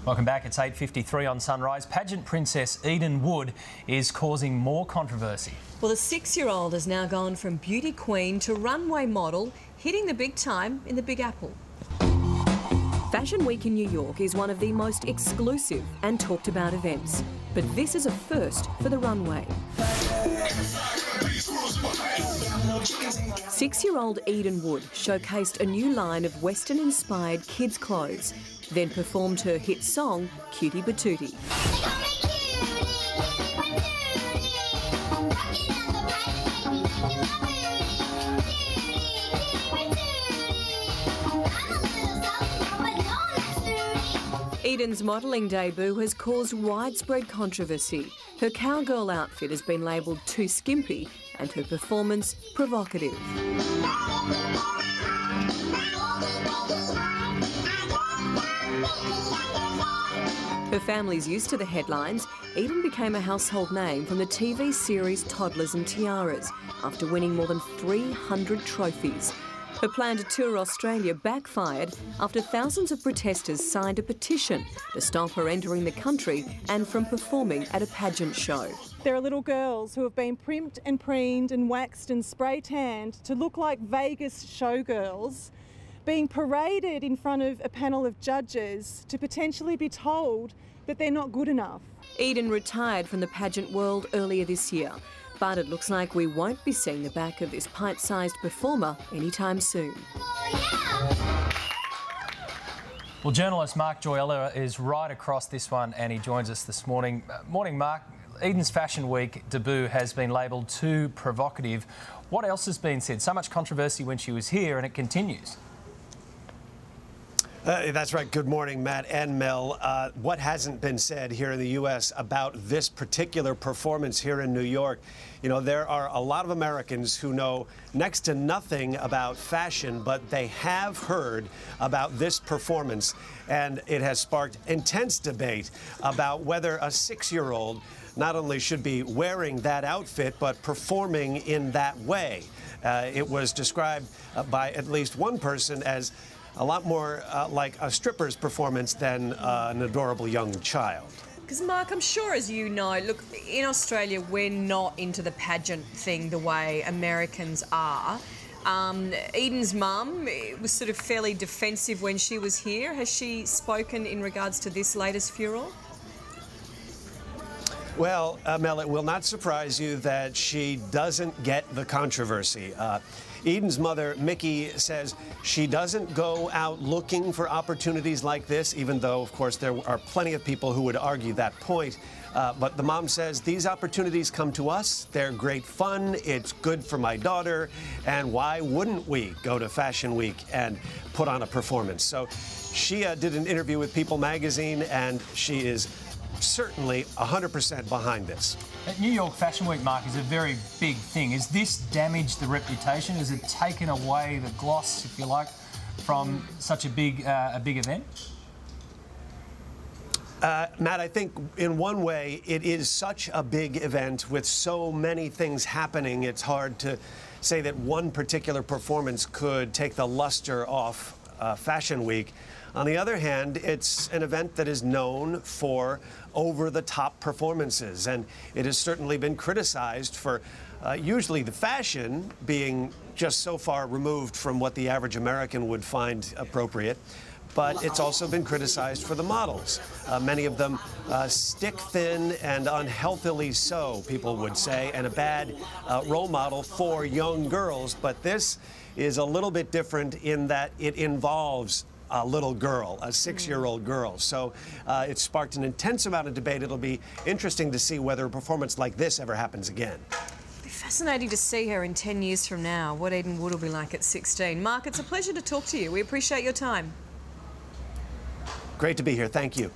Welcome back. It's 8:53 on Sunrise. Pageant princess Eden Wood is causing more controversy. Well, the 6-year-old has now gone from beauty queen to runway model, hitting the big time in the Big Apple. Fashion Week in New York is one of the most exclusive and talked about events. But this is a first for the runway. 6-year-old Eden Wood showcased a new line of Western-inspired kids' clothes, then performed her hit song, Cutie Batootie. Eden's modelling debut has caused widespread controversy. Her cowgirl outfit has been labelled too skimpy and her performance provocative. Her family's used to the headlines. Eden became a household name from the TV series Toddlers and Tiaras after winning more than 300 trophies. Her plan to tour Australia backfired after thousands of protesters signed a petition to stop her entering the country and from performing at a pageant show. There are little girls who have been primped and preened and waxed and spray tanned to look like Vegas showgirls, being paraded in front of a panel of judges to potentially be told that they're not good enough. Eden retired from the pageant world earlier this year, but it looks like we won't be seeing the back of this pint-sized performer anytime soon. Well, journalist Mark Joyella is right across this one and he joins us this morning. Morning, Mark. Eden's Fashion Week debut has been labelled too provocative. What else has been said? So much controversy when she was here and it continues. That's right. Good morning, Matt and Mel. What hasn't been said here in the U.S. about this particular performance here in New York? You know, there are a lot of Americans who know next to nothing about fashion, but they have heard about this performance, and it has sparked intense debate about whether a 6-year-old not only should be wearing that outfit, but performing in that way. It was described by at least one person as a lot more like a stripper's performance than an adorable young child. Because, Mark, I'm sure, as you know, look, in Australia, we're not into the pageant thing the way Americans are. Eden's mum was sort of fairly defensive when she was here. Has she spoken in regards to this latest furore? Well, Mel, it will not surprise you that she doesn't get the controversy. Eden's mother, Mickey, says she doesn't go out looking for opportunities like this, even though, of course, there are plenty of people who would argue that point. But the mom says these opportunities come to us. They're great fun. It's good for my daughter. And why wouldn't we go to Fashion Week and put on a performance? So she did an interview with People magazine, and she is certainly 100% behind this. New York Fashion Week, Mark, is a very big thing. Has this damaged the reputation? Has it taken away the gloss, if you like, from such a big event? Matt, I think in one way it is such a big event with so many things happening. It's hard to say that one particular performance could take the luster off Fashion Week. On the other hand, it's an event that is known for over-the-top performances, and it has certainly been criticized for usually the fashion being just so far removed from what the average American would find appropriate. But it's also been criticized for the models. Many of them stick thin and unhealthily so, people would say, and a bad role model for young girls. But this is a little bit different in that it involves a little girl, a 6-year-old girl. So it sparked an intense amount of debate. It'll be interesting to see whether a performance like this ever happens again. It'll be fascinating to see her in 10 years from now, what Eden Wood will be like at 16. Mark, it's a pleasure to talk to you. We appreciate your time. Great to be here. Thank you.